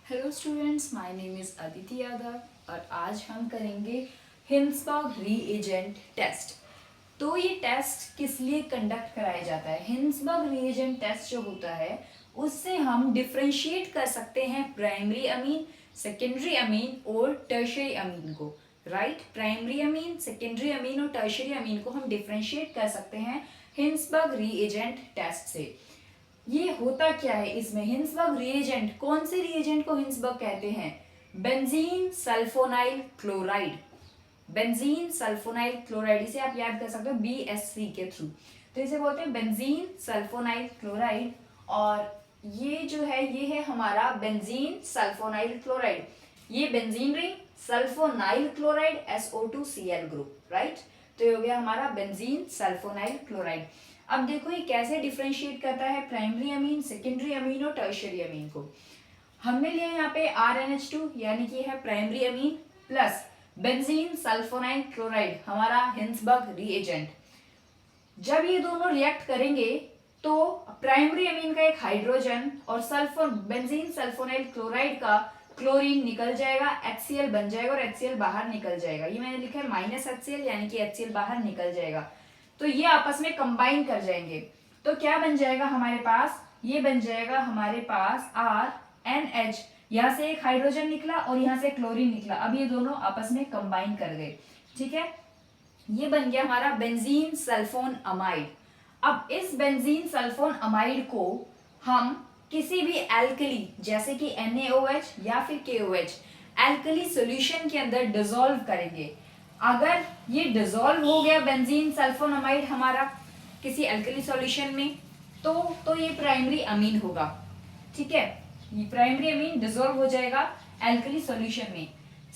Hello students, my name is Aditi Yadav और आज हम करेंगे हिंसबर्ग रीएजेंट टेस्ट। तो ये टेस्ट किस लिए कंडक्ट कराया जाता है? हिंसबर्ग रीएजेंट टेस्ट जो होता है उससे हम डिफ्रेंशिएट कर सकते हैं प्राइमरी अमीन, सेकेंडरी अमीन और टर्शियरी अमीन को। Right, primary amine, secondary amine और टर्शियरी अमीन को हम डिफ्रेंशिएट कर सकते हैं हिंसबर्ग रीएजेंट टेस्ट से। ये होता क्या है इसमें? हिंसबर्ग रिएजेंट, कौन से रिएजेंट को हिंसबर्ग कहते हैं? Benzene sulfonyl chloride. Benzene sulfonyl chloride, इसे आप याद कर सकते हो BSC के थ्रू। तो इसे बोलते हैं बेंजीन सल्फोनाइल क्लोराइड। और ये जो है ये है हमारा बेंजीन सल्फोनाइल क्लोराइड। ये benzene ring, sulfonyl chloride, SO2Cl group. Right, तो ये हो गया हमारा बेंजीन सल्फोनाइल क्लोराइड। अब देखो ये कैसे डिफ्रेंशिएट करता है प्राइमरी अमीन, सेकेंडरी अमीन और टर्शियरी अमीन को। हमने लिया यहाँ पे RNH2 यानी कि है primary amine plus benzene sulfonyl chloride, हमारा हिंसबर्ग रिएजेंट। जब ये दोनों रिएक्ट करेंगे तो प्राइमरी अमीन का एक हाइड्रोजन और बेंजीन सल्फोनाइल क्लोराइड का क्लोरीन निकल जाएगा, HCl बन जाएगा और HCl बाहर निकल जाएगा। ये मैंने लिखा है -HCl यानी कि HCl बाहर निकल जाएगा। तो ये आपस में कंबाइन कर जाएंगे तो क्या बन जाएगा हमारे पास? ये बन जाएगा हमारे पास RNH, यहाँ से एक हाइड्रोजन निकला और यहाँ से क्लोरीन निकला। अब ये दोनों आपस में कंबाइन कर गए। ठीक है, ये बन गया हमारा बेंजीन सल्फोन अमाइड। अब इस बेंजीन सल्फोन अमाइड को हम किसी भी एल्कली जैसे कि NaOH या फिर KOH एल्कली सॉल्यूशन के अंदर डिसॉल्व करेंगे। अगर ये डिसॉल्व हो गया बेंजीन सल्फोनामाइड हमारा किसी एल्कली सॉल्यूशन में तो ये प्राइमरी अमीन होगा। ठीक है, ये प्राइमरी अमीन डिसॉल्व हो जाएगा एल्कली सॉल्यूशन में।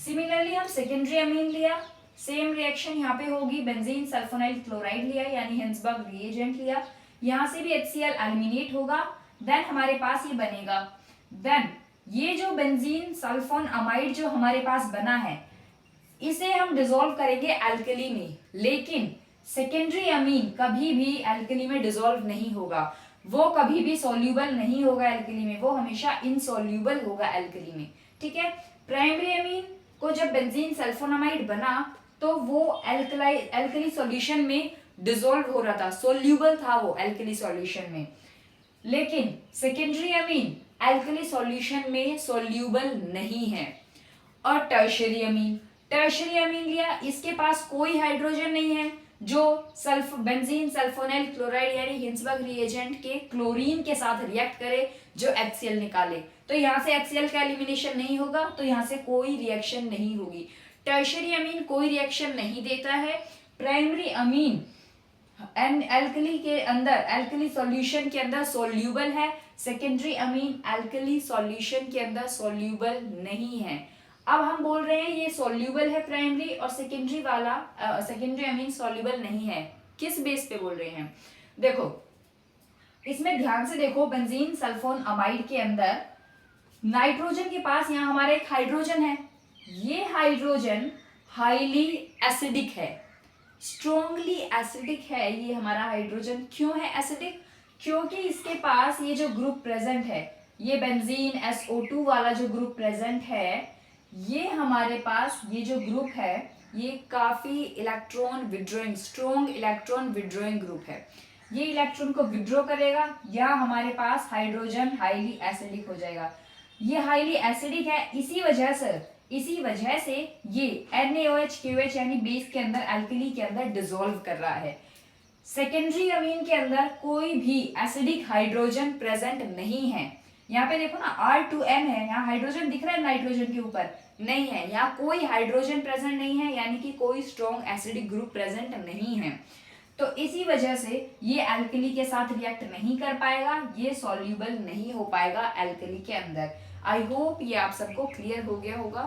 सिमिलरली हम सेकेंडरी अमीन लिया, सेम रिएक्शन यहाँ पे होगी। बेंजीन सल्फोनाइल क्लोराइड लिया यानी हिंसबर्ग रिएजेंट लिया, यहाँ से भी HCl एलिमिनेट होगा। देन हमारे पास ये बनेगा। देन ये जो बेंजीन सल्फोन अमाइड जो हमारे पास बना है इसे हम डिसॉल्व करेंगे एल्कली में, लेकिन सेकेंडरी अमीन कभी भी एल्कली में डिसॉल्व नहीं होगा, वो कभी भी सॉल्यूबल नहीं होगा एल्कली में, वो हमेशा इनसॉल्यूबल होगा एल्कली में। ठीक है, प्राइमरी अमीन को जब बेंजीन सल्फोनामाइड बना तो वो एल्कली सॉल्यूशन में डिसॉल्व हो रहा था, सॉल्यूबल था वो एल्कली सॉल्यूशन में। लेकिन सेकेंडरी अमीन एल्कली सॉल्यूशन में सॉल्यूबल नहीं है। और टर्शियरी अमीन लिया, इसके पास कोई हाइड्रोजन नहीं है जो बेंजीन सल्फोनाइल क्लोराइड यानी हिंसबर्ग रिएजेंट के क्लोरीन के साथ रिएक्ट करे जो HCl निकाले। तो यहाँ से HCl का एलिमिनेशन नहीं होगा, तो यहाँ से कोई रिएक्शन नहीं होगी। टर्शियरी अमीन कोई रिएक्शन नहीं देता है। प्राइमरी अमीन एल्कली के अंदर, एल्कली सॉल्यूशन के अंदर सॉल्यूबल है। सेकेंडरी अमीन एल्कली सॉल्यूशन के अंदर सॉल्यूबल नहीं है। अब हम बोल रहे हैं ये सॉल्यूबल है प्राइमरी, और सेकेंडरी अमीन सॉल्यूबल नहीं है। किस बेस पे बोल रहे हैं? देखो इसमें ध्यान से देखो, बेंजीन सल्फोन अमाइड के अंदर नाइट्रोजन के पास यहाँ हमारा एक हाइड्रोजन है। ये हाइड्रोजन हाईली एसिडिक है, स्ट्रॉन्गली एसिडिक है। ये हमारा हाइड्रोजन क्यों है एसिडिक? क्योंकि इसके पास ये जो ग्रुप प्रेजेंट है, ये बेंजीन SO2 वाला जो ग्रुप प्रेजेंट है, ये हमारे पास ये जो ग्रुप है ये काफी electron withdrawing, strong electron withdrawing group है। ये इलेक्ट्रॉन को विड्रॉ करेगा या हमारे पास हाइड्रोजन हाईली एसिडिक हो जाएगा। ये हाईली एसिडिक है, इसी वजह से ये NaOH KOH यानी बेस के अंदर, एल्कली के अंदर डिसॉल्व कर रहा है। सेकेंडरी अमीन के अंदर कोई भी एसिडिक हाइड्रोजन प्रेजेंट नहीं है। यहाँ पे देखो ना R2N है, यहाँ हाइड्रोजन दिख रहा है नाइट्रोजन के ऊपर, नहीं है, यहाँ कोई हाइड्रोजन प्रेजेंट नहीं है, यानी कि कोई स्ट्रॉन्ग एसिडिक ग्रुप प्रेजेंट नहीं है। तो इसी वजह से ये एल्कली के साथ रिएक्ट नहीं कर पाएगा, ये सॉल्यूबल नहीं हो पाएगा एल्कली के अंदर। आई होप ये आप सबको क्लियर हो गया होगा।